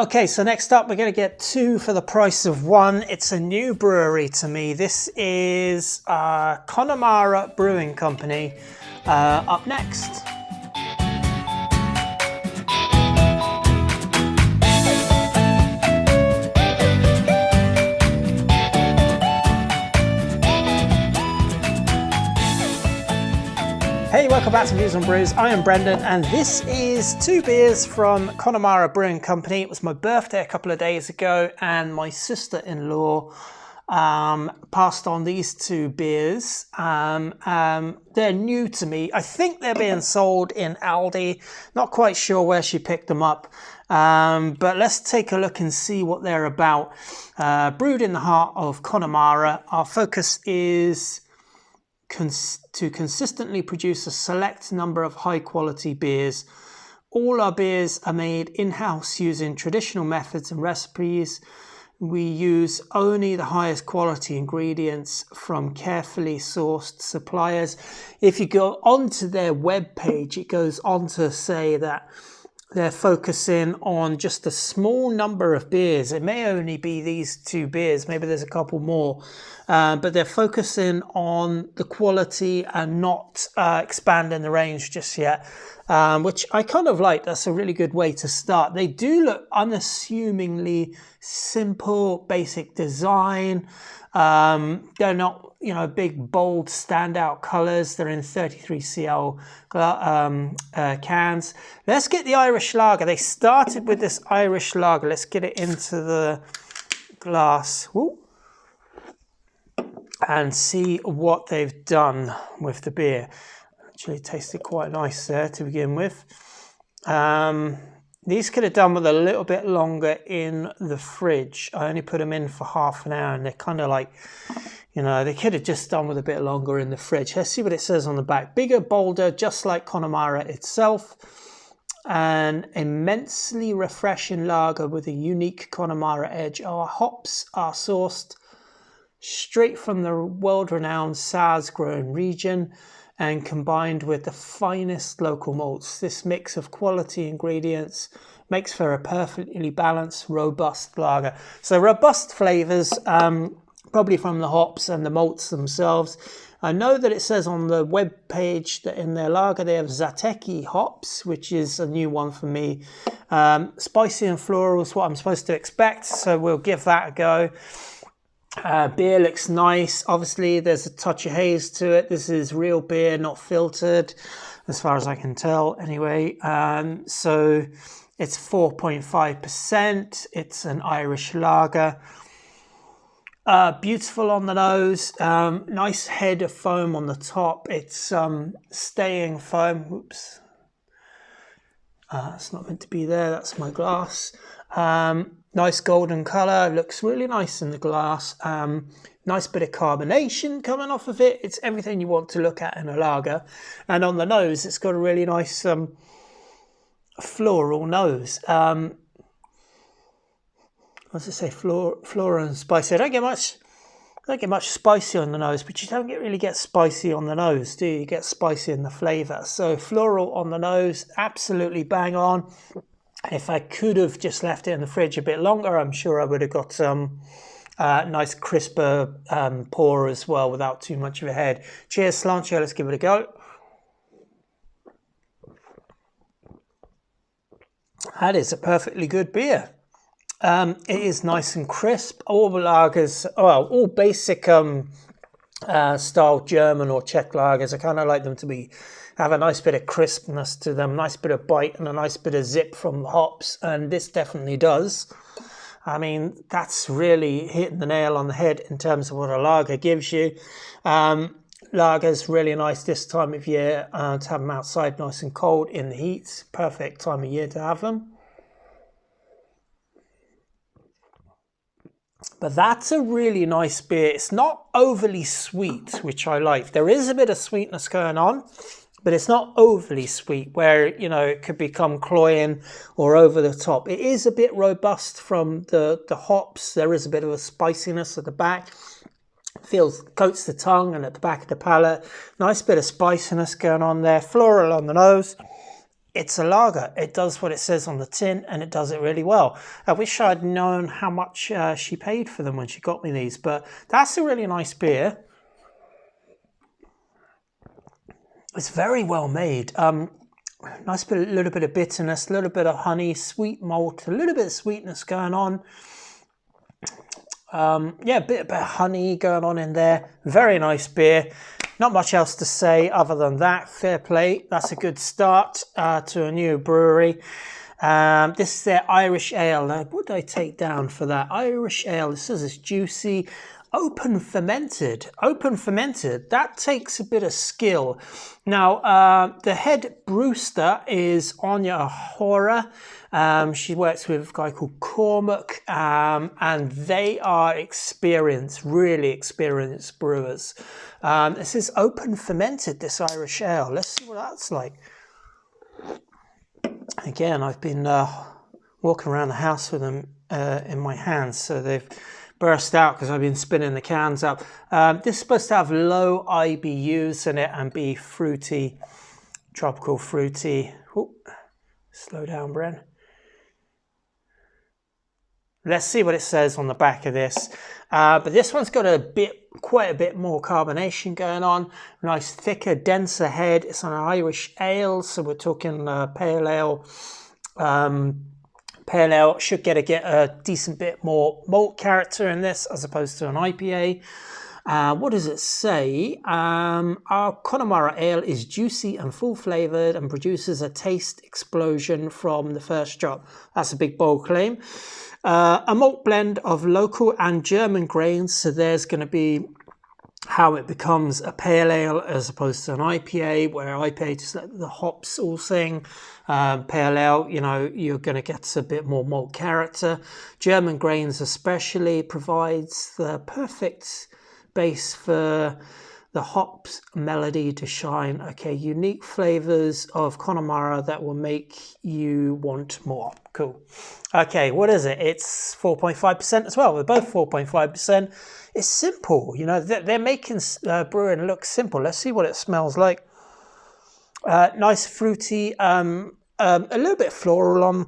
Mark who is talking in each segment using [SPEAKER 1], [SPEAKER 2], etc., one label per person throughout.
[SPEAKER 1] Okay, so next up we're going to get two for the price of one. It's a new brewery to me. This is Connemara Brewing Company up next. Hey, welcome back to Views on Brews. I am Brendan, and this is two beers from Connemara Brewing Company. It was my birthday a couple of days ago, and my sister-in-law passed on these two beers. They're new to me. I think they're being sold in Aldi. Not quite sure where she picked them up, but let's take a look and see what they're about. Brewed in the heart of Connemara, our focus is to consistently produce a select number of high quality beers. All our beers are made in-house using traditional methods and recipes. We use only the highest quality ingredients from carefully sourced suppliers. If you go onto their webpage, it goes on to say that they're focusing on just a small number of beers. It may only be these two beers, maybe there's a couple more, but they're focusing on the quality and not expanding the range just yet, which I kind of like. That's a really good way to start. They do look unassumingly simple, basic design. They're not, big, bold, standout colors. They're in 33cl cans. Let's get the Irish lager. They started with this Irish lager. Let's get it into the glass. Woo. And see what they've done with the beer. Actually tasted quite nice there to begin with. These could have done with a little bit longer in the fridge. I only put them in for half an hour, and they're kind of like, they could have just done with a bit longer in the fridge. Let's see what it says on the back. Bigger, bolder, just like Connemara itself. An immensely refreshing lager with a unique Connemara edge. Our hops are sourced straight from the world-renowned Saaz-grown region and combined with the finest local malts. This mix of quality ingredients makes for a perfectly balanced, robust lager. So robust flavors, probably from the hops and the malts themselves. I know that it says on the web page that in their lager they have Zateki hops, which is a new one for me. Spicy and floral is what I'm supposed to expect, so we'll give that a go. Beer looks nice. Obviously there's a touch of haze to it. This is real beer, not filtered, as far as I can tell anyway. So it's 4.5%. It's an Irish lager. Beautiful on the nose. Nice head of foam on the top. It's staying foam. Oops. It's not meant to be there. That's my glass. Nice golden colour, looks really nice in the glass. Nice bit of carbonation coming off of it. It's everything you want to look at in a lager. And on the nose, it's got a really nice floral nose. What's it say? Floral and spicy. I don't get much spicy on the nose, but you don't really get spicy on the nose, do you? You get spicy in the flavour. So floral on the nose, absolutely bang on. If I could have just left it in the fridge a bit longer, I'm sure I would have got some nice crisper pour as well without too much of a head. Cheers, Slancio. Let's give it a go. That is a perfectly good beer. It is nice and crisp. All the lagers, all basic style German or Czech lagers, I kind of like them to have a nice bit of crispness to them, nice bit of bite and a nice bit of zip from the hops, and this definitely does. I mean, that's really hitting the nail on the head in terms of what a lager gives you. Lager's really nice this time of year to have them outside nice and cold in the heat. Perfect time of year to have them. But that's a really nice beer. It's not overly sweet, which I like. There is a bit of sweetness going on, but it's not overly sweet where, it could become cloying or over the top. It is a bit robust from the hops. There is a bit of a spiciness at the back. Coats the tongue and at the back of the palate. Nice bit of spiciness going on there. Floral on the nose. it's a lager. It does what it says on the tin, and it does it really well. I wish I'd known how much she paid for them when she got me these, but that's a really nice beer. It's very well made. Nice bit, a little bit of bitterness, a little bit of honey, sweet malt, a little bit of sweetness going on. Yeah, a bit of honey going on in there. Very nice beer. Not much else to say other than that. Fair play. That's a good start to a new brewery. This is their Irish Ale. What did I take down for that? Irish Ale. This says it's juicy. Open fermented. Open fermented. That takes a bit of skill. Now, the head brewster is Anya Hora. She works with a guy called Cormac, and they are experienced, really experienced brewers. This is open fermented, this Irish Ale. Let's see what that's like. Again, I've been walking around the house with them in my hands, so they've burst out because I've been spinning the cans up. This is supposed to have low IBUs in it and be fruity, tropical fruity. Ooh, slow down, Bren. Let's see what it says on the back of this. But this one's got quite a bit more carbonation going on. Nice, thicker, denser head. It's an Irish ale, so we're talking pale ale. Pale ale should get a decent bit more malt character in this as opposed to an IPA. What does it say? Our Connemara ale is juicy and full flavoured and produces a taste explosion from the first drop. That's a big bold claim. A malt blend of local and German grains, so there's going to be how it becomes a pale ale as opposed to an IPA, where IPA just let the hops all sing. Pale ale, you know, you're going to get a bit more malt character. German grains especially provides the perfect base for the hops melody to shine. Okay, unique flavors of Connemara that will make you want more. Cool. Okay, what is it? It's 4.5% as well. They're both 4.5%. It's simple, you know, they're making brewing look simple. Let's see what it smells like. Nice fruity, a little bit floral on.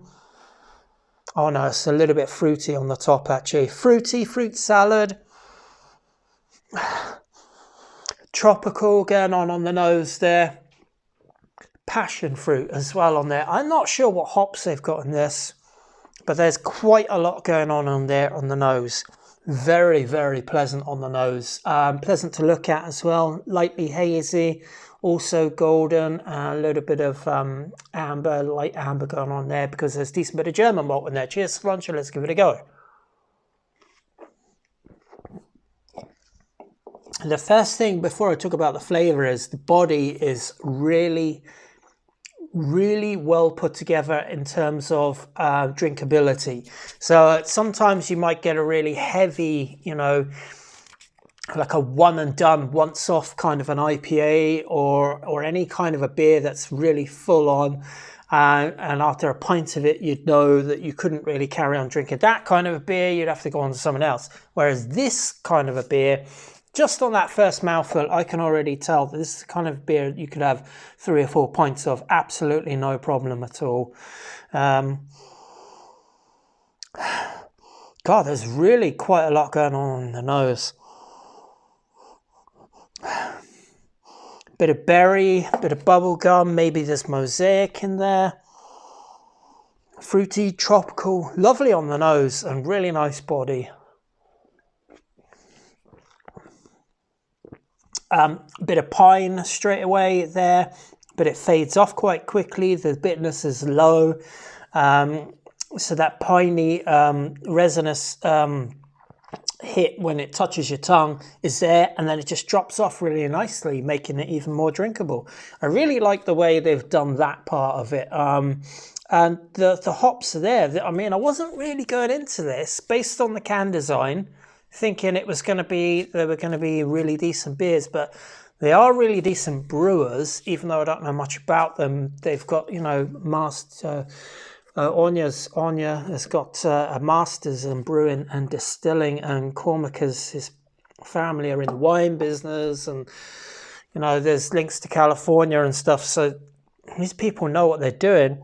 [SPEAKER 1] Oh no, it's a little bit fruity on the top actually. Fruity, fruit salad. Tropical going on the nose there. Passion fruit as well on there. I'm not sure what hops they've got in this, but there's quite a lot going on there on the nose. Very, very pleasant on the nose. Pleasant to look at as well. Lightly hazy, also golden, a little bit of amber, light amber going on there because there's a decent bit of German malt in there. Cheers, Sláinte, let's give it a go. The first thing before I talk about the flavour is the body is really well put together in terms of drinkability. So sometimes you might get a really heavy, you know, like a one and done, once off kind of an IPA or any kind of a beer that's really full on. And after a pint of it, you'd know that you couldn't really carry on drinking that kind of a beer. You'd have to go on to someone else. Whereas this kind of a beer, just on that first mouthful, I can already tell that this is the kind of beer you could have 3 or 4 pints of, absolutely no problem at all. God, there's really quite a lot going on in the nose. Bit of berry, bit of bubble gum, maybe there's mosaic in there. Fruity, tropical, lovely on the nose and really nice body. Bit of pine straight away there, but it fades off quite quickly. The bitterness is low, so that piney resinous hit when it touches your tongue is there, and then it just drops off really nicely, making it even more drinkable. I really like the way they've done that part of it. And the hops are there. I mean, I wasn't really going into this based on the can design, thinking they were going to be really decent beers, but they are really decent brewers, even though I don't know much about them. They've got, you know, Anya has got a master's in brewing and distilling, and Cormac his family are in the wine business, and, you know, there's links to California and stuff, so these people know what they're doing.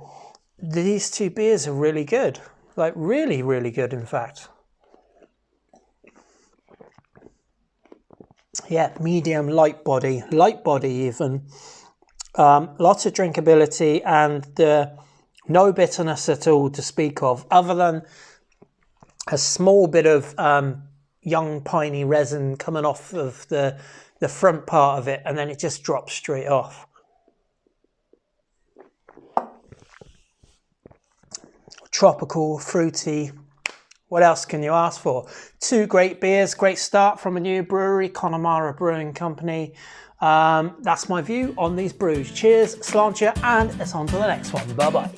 [SPEAKER 1] These two beers are really good, like really, really good, in fact. Yeah, medium, light body even. Lots of drinkability and no bitterness at all to speak of, other than a small bit of young piney resin coming off of the front part of it, and then it just drops straight off. Tropical, fruity. What else can you ask for? Two great beers, great start from a new brewery, Connemara Brewing Company. That's my view on these brews. Cheers, sláinte, and it's on to the next one. Bye-bye.